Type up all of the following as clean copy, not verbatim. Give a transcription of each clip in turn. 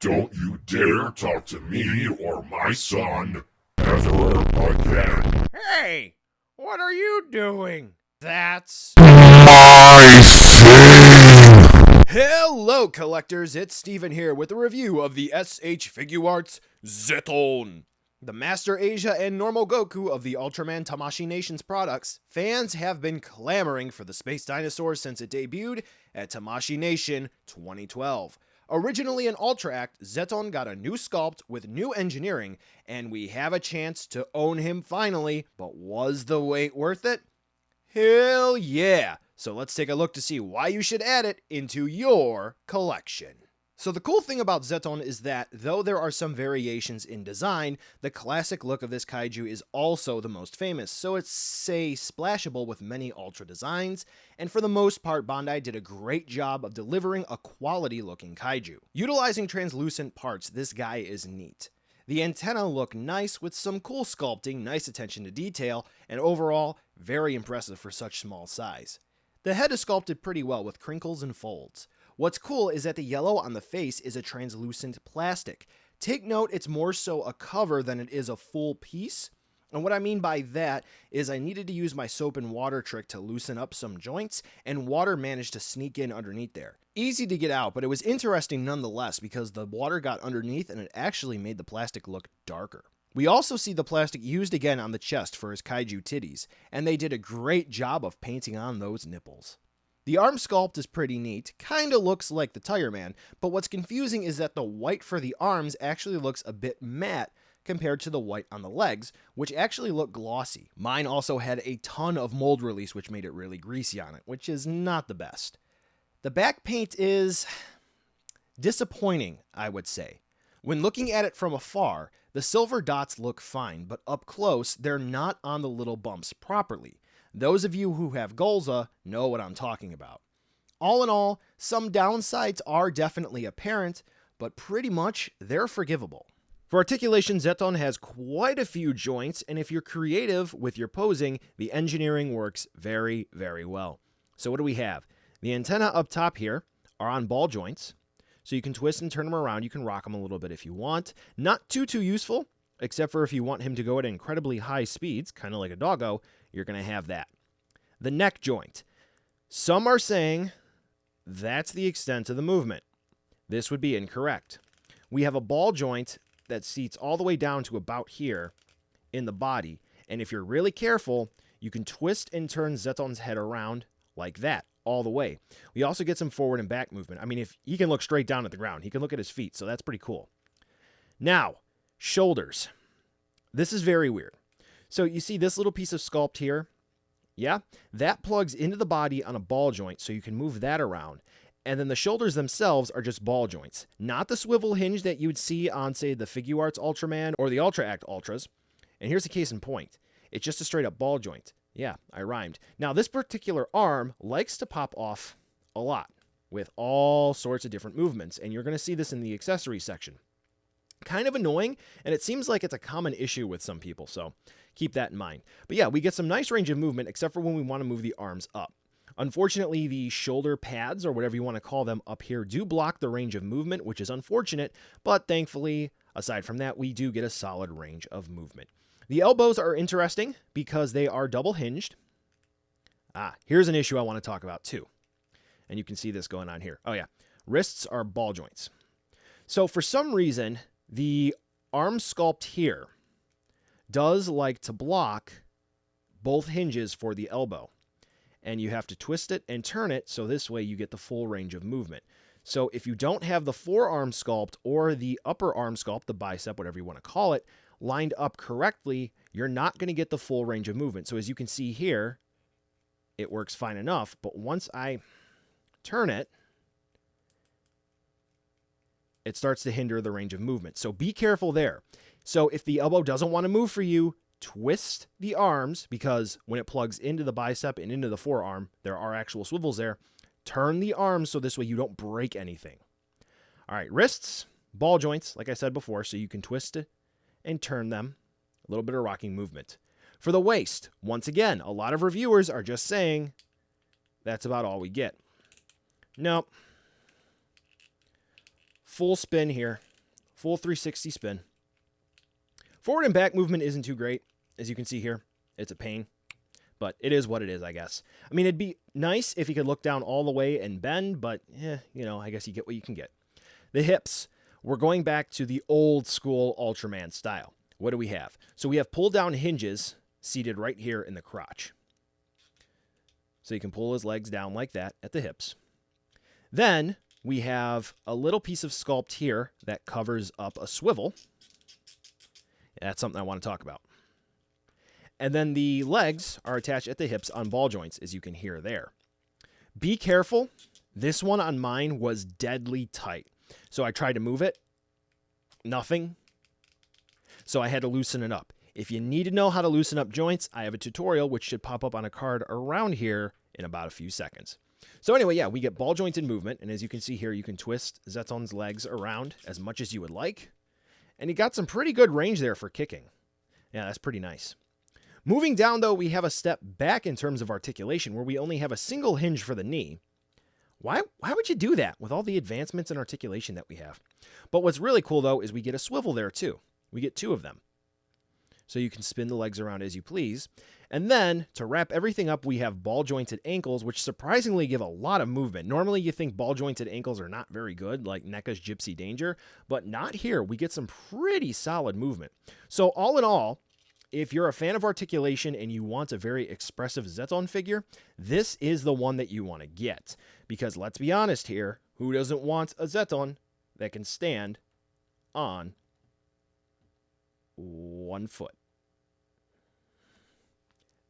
Don't you dare talk to me or my son ever again. Hey, what are you doing? That's My thing! Hello, collectors. It's Steven here with a review of the SH Figuarts Zetton. The Master Asia and Normal Goku of the Ultraman Tamashii Nation's products, fans have been clamoring for the Space Dinosaur since it debuted at Tamashii Nation 2012. Originally an Ultra Act, Zetton got a new sculpt with new engineering, and we have a chance to own him finally, but was the wait worth it? Hell yeah! So let's take a look to see why you should add it into your collection. So the cool thing about Zetton is that, though there are some variations in design, the classic look of this kaiju is also the most famous, so it's, say, splashable with many Ultra designs, and for the most part, Bandai did a great job of delivering a quality-looking kaiju. Utilizing translucent parts, this guy is neat. The antenna look nice with some cool sculpting, nice attention to detail, and overall, very impressive for such small size. The head is sculpted pretty well with crinkles and folds. What's cool is that the yellow on the face is a translucent plastic. Take note, it's more so a cover than it is a full piece. And what I mean by that is I needed to use my soap and water trick to loosen up some joints, and water managed to sneak in underneath there. Easy to get out, but it was interesting nonetheless because the water got underneath and it actually made the plastic look darker. We also see the plastic used again on the chest for his kaiju titties, and they did a great job of painting on those nipples. The arm sculpt is pretty neat, kinda looks like the Tire Man, but what's confusing is that the white for the arms actually looks a bit matte compared to the white on the legs, which actually look glossy. Mine also had a ton of mold release, which made it really greasy on it, which is not the best. The back paint is disappointing, I would say. When looking at it from afar, the silver dots look fine, but up close, they're not on the little bumps properly. Those of you who have Golza know what I'm talking about. All in all, some downsides are definitely apparent, but pretty much they're forgivable. For articulation, Zetton has quite a few joints, and if you're creative with your posing, the engineering works very, very well. So what do we have? The antenna up top here are on ball joints, so you can twist and turn them around. You can rock them a little bit if you want. Not too useful, except for if you want him to go at incredibly high speeds, kind of like a doggo, you're going to have that. The neck joint. Some are saying that's the extent of the movement. This would be incorrect. We have a ball joint that seats all the way down to about here in the body, and if you're really careful, you can twist and turn Zetton's head around like that, all the way. We also get some forward and back movement. I mean, if he can look straight down at the ground, he can look at his feet, so that's pretty cool. Now, shoulders. This is very weird. So you see this little piece of sculpt here? Yeah, that plugs into the body on a ball joint, so you can move that around. And then the shoulders themselves are just ball joints. Not the swivel hinge that you would see on, say, the Figuarts Ultraman or the Ultra Act Ultras. And here's a case in point. It's just a straight up ball joint. Yeah, I rhymed. Now, this particular arm likes to pop off a lot with all sorts of different movements, and you're going to see this in the accessory section. Kind of annoying, and it seems like it's a common issue with some people, so keep that in mind. But yeah, we get some nice range of movement, except for when we want to move the arms up. Unfortunately, the shoulder pads, or whatever you want to call them up here, do block the range of movement, which is unfortunate, but thankfully, aside from that, we do get a solid range of movement. The elbows are interesting because they are double hinged. Here's an issue I want to talk about too. And you can see this going on here. Oh yeah, wrists are ball joints. So for some reason, the arm sculpt here does like to block both hinges for the elbow. And you have to twist it and turn it so this way you get the full range of movement. So if you don't have the forearm sculpt or the upper arm sculpt, the bicep, whatever you want to call it, lined up correctly, you're not going to get the full range of movement. So as you can see here, it works fine enough, but once I turn it, it starts to hinder the range of movement. So be careful there. So if the elbow doesn't want to move for you, twist the arms, because when it plugs into the bicep and into the forearm, there are actual swivels there. Turn the arms so this way you don't break anything. All right, wrists, ball joints, like I said before, so you can twist it and turn them. A little bit of rocking movement. For the waist, once again, a lot of reviewers are just saying that's about all we get. Nope. Full spin here. full 360 spin. Forward and back movement isn't too great. As you can see here, it's a pain. But it is what it is, I guess. I mean, it'd be nice if you could look down all the way and bend, but, I guess you get what you can get. The hips. We're going back to the old school Ultraman style. What do we have? So we have pull-down hinges seated right here in the crotch. So you can pull his legs down like that at the hips. Then we have a little piece of sculpt here that covers up a swivel. That's something I want to talk about. And then the legs are attached at the hips on ball joints, as you can hear there. Be careful. This one on mine was deadly tight. So I tried to move it. Nothing. So I had to loosen it up. If you need to know how to loosen up joints, I have a tutorial which should pop up on a card around here in about a few seconds. So anyway, yeah, we get ball jointed movement. And as you can see here, you can twist Zetton's legs around as much as you would like. And he got some pretty good range there for kicking. Yeah, that's pretty nice. Moving down, though, we have a step back in terms of articulation where we only have a single hinge for the knee. Why would you do that with all the advancements in articulation that we have? But what's really cool, though, is we get a swivel there, too. We get 2 of them. So you can spin the legs around as you please. And then, to wrap everything up, we have ball-jointed ankles, which surprisingly give a lot of movement. Normally, you think ball-jointed ankles are not very good, like NECA's Gypsy Danger, but not here. We get some pretty solid movement. So all in all, if you're a fan of articulation and you want a very expressive Zetton figure, this is the one that you want to get. Because let's be honest here, who doesn't want a Zetton that can stand on 1 foot?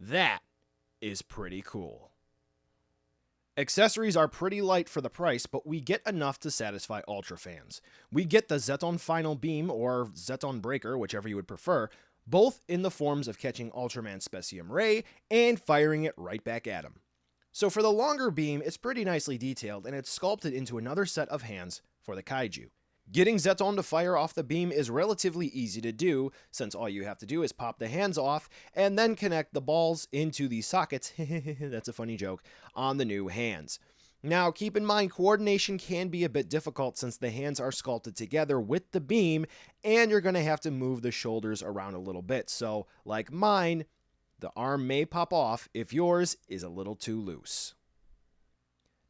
That is pretty cool. Accessories are pretty light for the price, but we get enough to satisfy Ultra fans. We get the Zetton Final Beam, or Zetton Breaker, whichever you would prefer, both in the forms of catching Ultraman's Specium Ray and firing it right back at him. So for the longer beam, it's pretty nicely detailed, and it's sculpted into another set of hands for the kaiju. Getting Zetton to fire off the beam is relatively easy to do, since all you have to do is pop the hands off, and then connect the balls into the sockets, that's a funny joke, on the new hands. Now, keep in mind, coordination can be a bit difficult since the hands are sculpted together with the beam, and you're going to have to move the shoulders around a little bit. So, like mine, the arm may pop off if yours is a little too loose.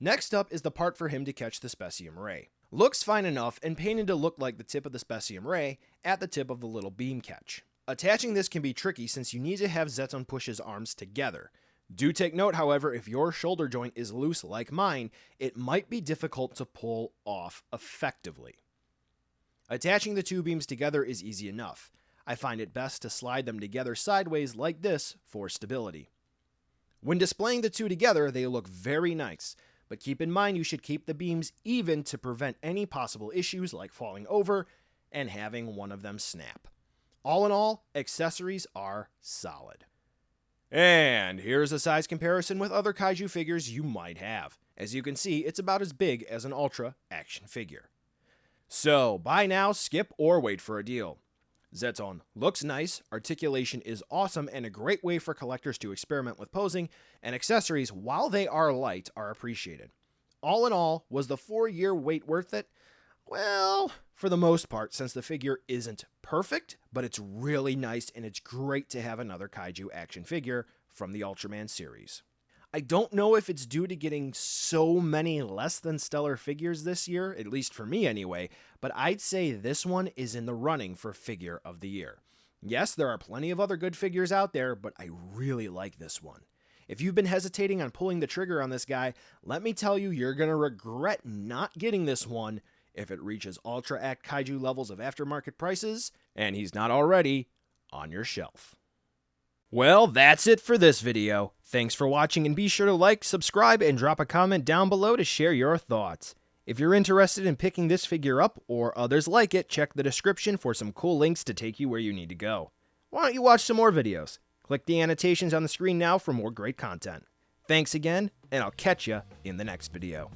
Next up is the part for him to catch the Specium Ray. Looks fine enough and painted to look like the tip of the Specium Ray at the tip of the little beam catch. Attaching this can be tricky since you need to have Zetton push his arms together. Do take note, however, if your shoulder joint is loose like mine, it might be difficult to pull off effectively. Attaching the 2 beams together is easy enough. I find it best to slide them together sideways like this for stability. When displaying the 2 together, they look very nice, but keep in mind you should keep the beams even to prevent any possible issues like falling over and having one of them snap. All in all, accessories are solid. And here's a size comparison with other kaiju figures you might have. As you can see, it's about as big as an Ultra action figure. So, buy now, skip, or wait for a deal. Zetton looks nice, articulation is awesome, and a great way for collectors to experiment with posing, and accessories, while they are light, are appreciated. All in all, was the 4-year wait worth it? Well, for the most part, since the figure isn't perfect, but it's really nice and it's great to have another kaiju action figure from the Ultraman series. I don't know if it's due to getting so many less than stellar figures this year, at least for me anyway, but I'd say this one is in the running for Figure of the Year. Yes, there are plenty of other good figures out there, but I really like this one. If you've been hesitating on pulling the trigger on this guy, let me tell you, you're going to regret not getting this one if it reaches Ultra Act Kaiju levels of aftermarket prices, and he's not already on your shelf. Well, that's it for this video. Thanks for watching, and be sure to like, subscribe, and drop a comment down below to share your thoughts. If you're interested in picking this figure up, or others like it, check the description for some cool links to take you where you need to go. Why don't you watch some more videos? Click the annotations on the screen now for more great content. Thanks again, and I'll catch ya in the next video.